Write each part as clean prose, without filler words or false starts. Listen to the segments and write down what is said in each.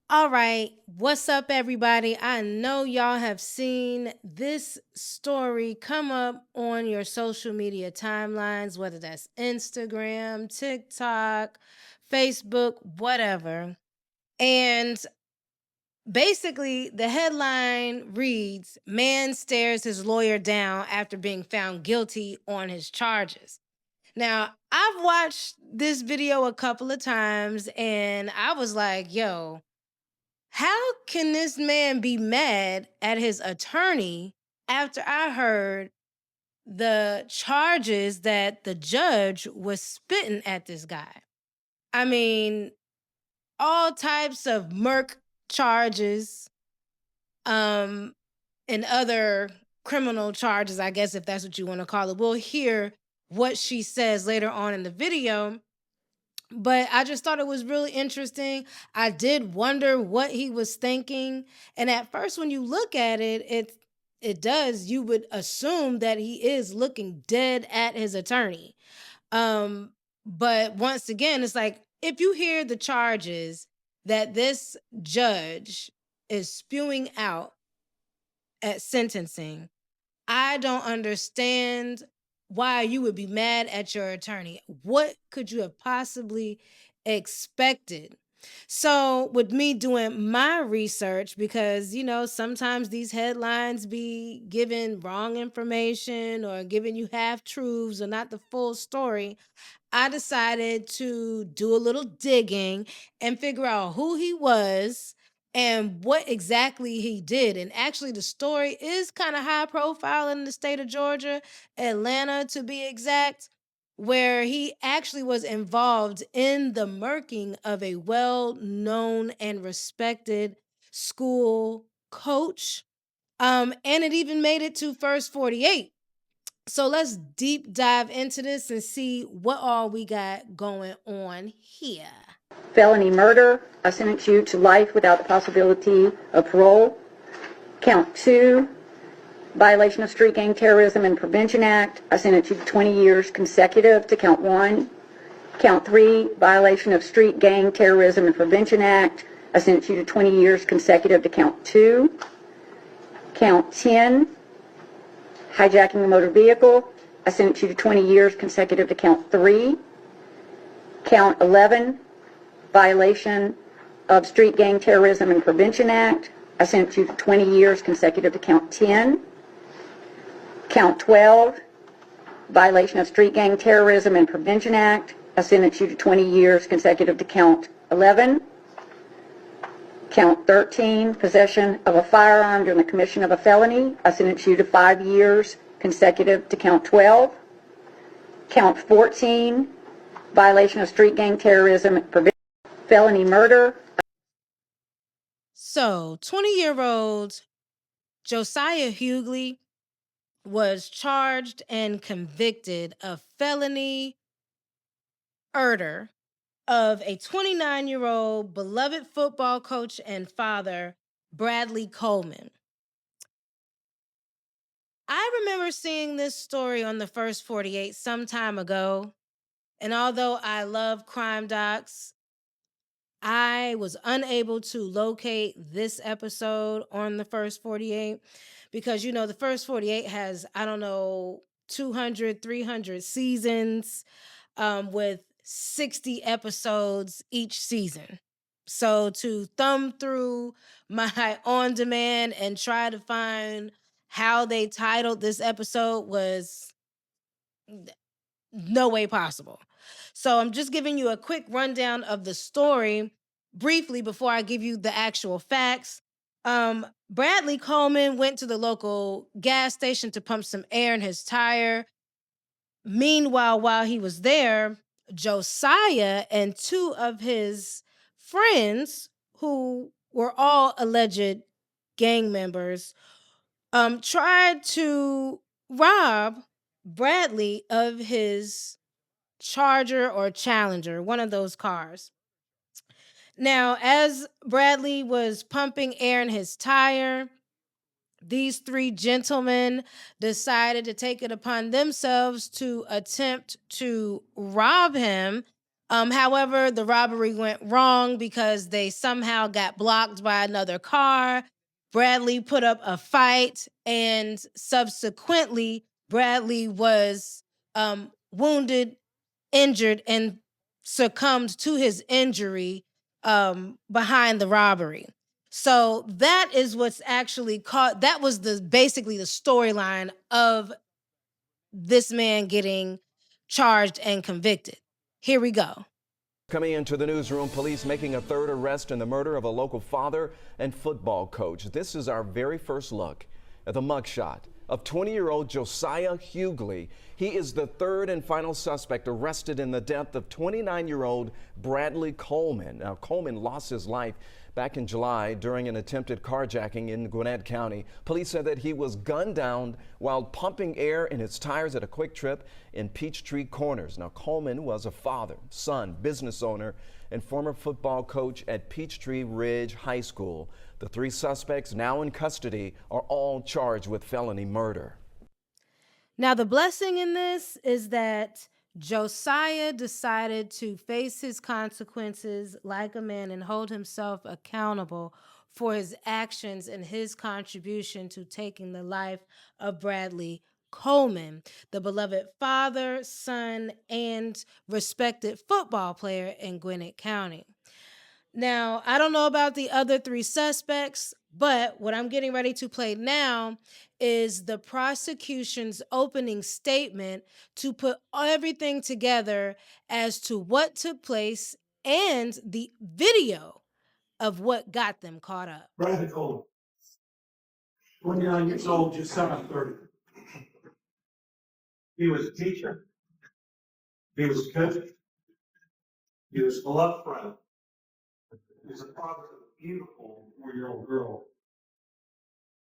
All right, what's up, everybody? I know y'all have seen this story come up on your social media timelines, whether that's Instagram, TikTok, Facebook, whatever. And basically, the headline reads: Man stares his lawyer down after being found guilty on his charges. Now, I've watched this video a couple of times and I was like, yo, how can this man be mad at his attorney after I heard the charges that the judge was spitting at this guy? I mean, all types of murk charges, um, and other criminal charges, I guess, if that's what you want to call it. We'll hear what she says later on in the video. But I just thought it was really interesting. I did wonder what he was thinking. And at first, when you look at it, it does, you would assume that he is looking dead at his attorney. Um, but once again, it's like if you hear the charges that this judge is spewing out at sentencing, I don't understand why you would be mad at your attorney. What could you have possibly expected? So, with me doing my research, because sometimes these headlines be giving wrong information or giving you half truths or not the full story, I decided to do a little digging and figure out who he was and what exactly he did. And actually, the story is kind of high profile in the state of Georgia, Atlanta to be exact, where he actually was involved in the murking of a well known and respected school coach. And it even made it to First 48. So let's deep dive into this and see what all we got going on here. Felony murder, I sentence you to life without the possibility of parole. Count 2, violation of Street Gang Terrorism and Prevention Act, I sentence you to 20 years consecutive to count 1. Count 3, violation of Street Gang Terrorism and Prevention Act, I sentence you to 20 years consecutive to count 2. Count 10, hijacking a motor vehicle, I sentence you to 20 years consecutive to count 3. Count 11, violation of Street Gang Terrorism and Prevention Act, I sentence you to 20 years consecutive to count 10. Count 12, violation of Street Gang Terrorism and Prevention Act, I sentence you to 20 years consecutive to count 11. Count 13, possession of a firearm during the commission of a felony, I sentence you to 5 years consecutive to count 12. Count 14, violation of Street Gang Terrorism and Prevention, felony murder. So, 20-year-old Josiah Hughley was charged and convicted of felony murder of a 29-year-old beloved football coach and father, Bradly Coleman. I remember seeing this story on the First 48 some time ago. And although I love crime docs, I was unable to locate this episode on the First 48 because, the First 48 has, I don't know, 200, 300 seasons with 60 episodes each season. So to thumb through my on demand and try to find how they titled this episode was no way possible. So I'm just giving you a quick rundown of the story briefly before I give you the actual facts. Bradly Coleman went to the local gas station to pump some air in his tire. Meanwhile, while he was there, Josiah and two of his friends, who were all alleged gang members, tried to rob Bradly of his Charger or Challenger, one of those cars. Now, as Bradly was pumping air in his tire, these three gentlemen decided to take it upon themselves to attempt to rob him However, the robbery went wrong because they somehow got blocked by another car. Bradly put up a fight, and subsequently, Bradly was wounded, injured, and succumbed to his injury behind the robbery. So that is what's actually caught. That was basically the storyline of this man getting charged and convicted. Here we go. Coming into the newsroom, police making a third arrest in the murder of a local father and football coach. This is our very first look at the mugshot of 20-year-old Josiah Hughley. He is the third and final suspect arrested in the death of 29-year-old Bradly Coleman. Now, Coleman lost his life back in July during an attempted carjacking in Gwinnett County. Police said that he was gunned down while pumping air in his tires at a Quick Trip in Peachtree Corners. Now, Coleman was a father, son, business owner, and former football coach at Peachtree Ridge High School. The three suspects now in custody are all charged with felony murder. Now, the blessing in this is that Josiah decided to face his consequences like a man and hold himself accountable for his actions and his contribution to taking the life of Bradly Coleman, the beloved father, son, and respected football player in Gwinnett County. Now, I don't know about the other three suspects, but what I'm getting ready to play now is the prosecution's opening statement to put everything together as to what took place and the video of what got them caught up. Bradly Coleman, 29 years old, just turned 30. He was a teacher. He was a coach. He was a beloved friend. He was a father of a beautiful 4-year-old girl.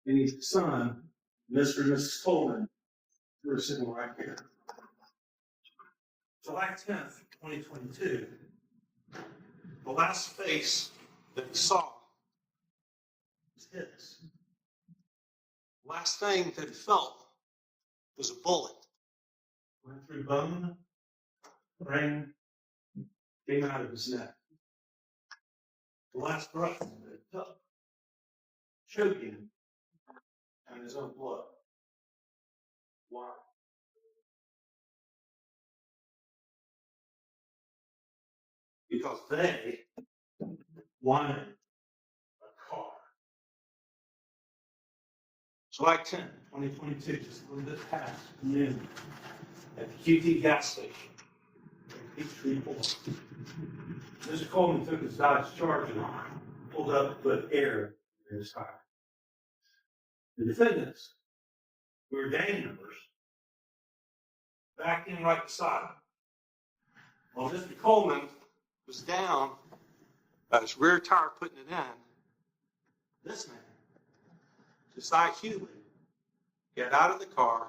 And he's the son, Mr. and Mrs. Coleman, who are sitting right here. July 10th, 2022, the last face that he saw was his. The last thing that he felt was a bullet. Went through bone, brain, came out of his neck. The last breath that he took, choking on his own blood. Why? Because they wanted a car. July 10, 2022, just a little bit past noon, at the QT gas station in Peachtree Corners. Mr. Coleman took his Dodge Charger, pulled up to put air in his tire. The defendants, who were gang members, backed in right beside him. While Mr. Coleman was down by his rear tire putting it in, this man, Josiah Hughley, got out of the car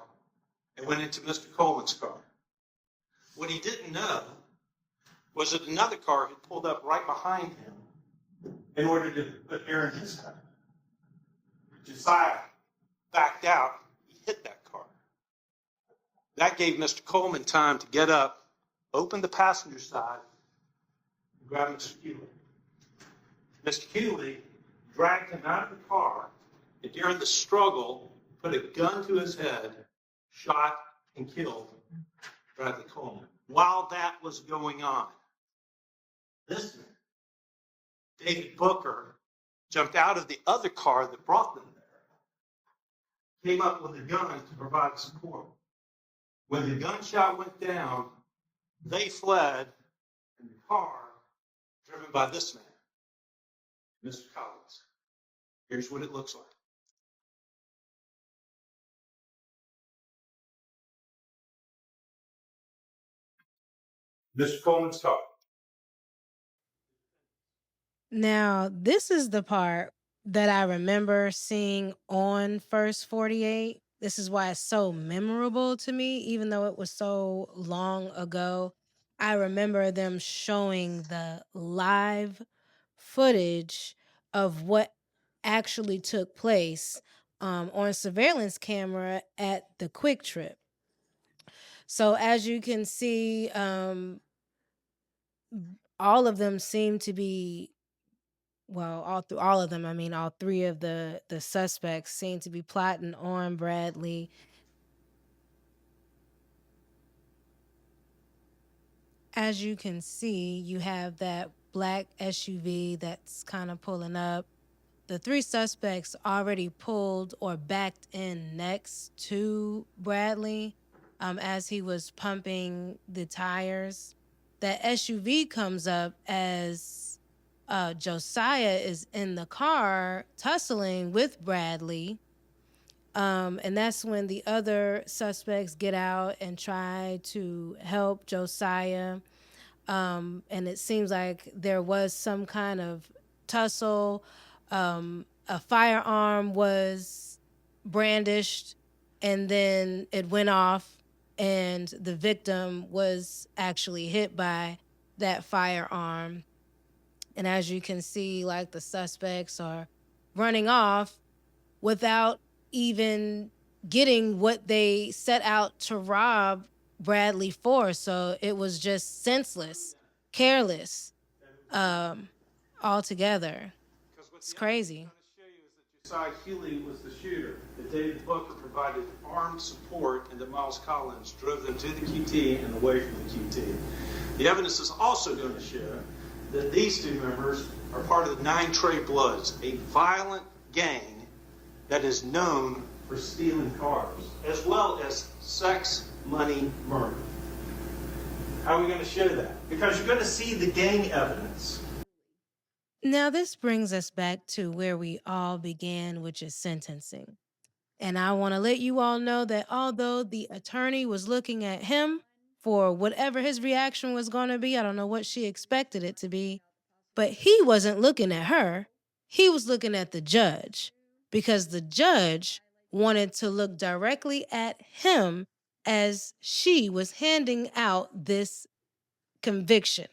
and went into Mr. Coleman's car. What he didn't know was that another car had pulled up right behind him in order to put air in his car. Josiah backed out, he hit that car. That gave Mr. Coleman time to get up, open the passenger side, and grab Mr. Hughley. Mr. Hughley dragged him out of the car, and during the struggle, put a gun to his head, shot and killed Bradly Coleman. While that was going on, this man, David Booker, jumped out of the other car that brought them there, came up with a gun to provide support. When the gunshot went down, they fled in the car driven by this man, Mr. Collins. Here's what it looks like. Mr. Coleman's car. Now, this is the part that I remember seeing on First 48. This is why it's so memorable to me, even though it was so long ago. I remember them showing the live footage of what actually took place on surveillance camera at the Quick Trip. So as you can see, all of them seem to be, well, all of them, I mean, all three of the suspects seem to be plotting on Bradly. As you can see, you have that black SUV that's kind of pulling up. The three suspects already pulled or backed in next to Bradly as he was pumping the tires. That SUV comes up as Josiah is in the car tussling with Bradly. And that's when the other suspects get out and try to help Josiah. And it seems like there was some kind of tussle. A firearm was brandished, and then it went off, and the victim was actually hit by that firearm. And as you can see, like, the suspects are running off without even getting what they set out to rob Bradly for. So it was just senseless, careless, altogether. It's crazy. Josiah Hughley was the shooter, that David Booker provided armed support, and that Miles Collins drove them to the QT and away from the QT. The evidence is also going to show that these two members are part of the Nine Trey Bloods, a violent gang that is known for stealing cars, as well as sex, money, murder. How are we going to show that? Because you're going to see the gang evidence. Now, this brings us back to where we all began, which is sentencing. And I want to let you all know that although the attorney was looking at him for whatever his reaction was going to be, I don't know what she expected it to be, but he wasn't looking at her. He was looking at the judge, because the judge wanted to look directly at him as she was handing out this conviction,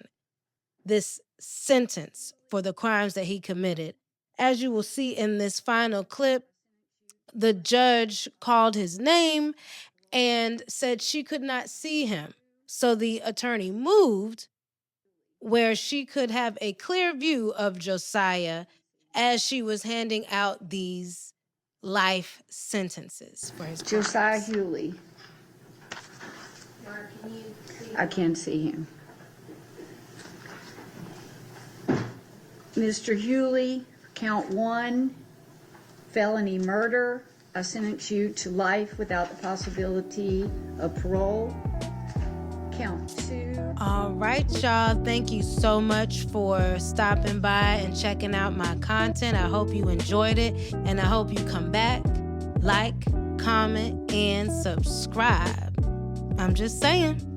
this sentence for the crimes that he committed. As you will see in this final clip, the judge called his name and said she could not see him. So the attorney moved where she could have a clear view of Josiah as she was handing out these life sentences for his Josiah crimes. Hughley. I can't see him. Mr. Hughley, count 1, felony murder. I sentence you to life without the possibility of parole. Count 2. All right, y'all. Thank you so much for stopping by and checking out my content. I hope you enjoyed it, and I hope you come back, like, comment, and subscribe. I'm just saying.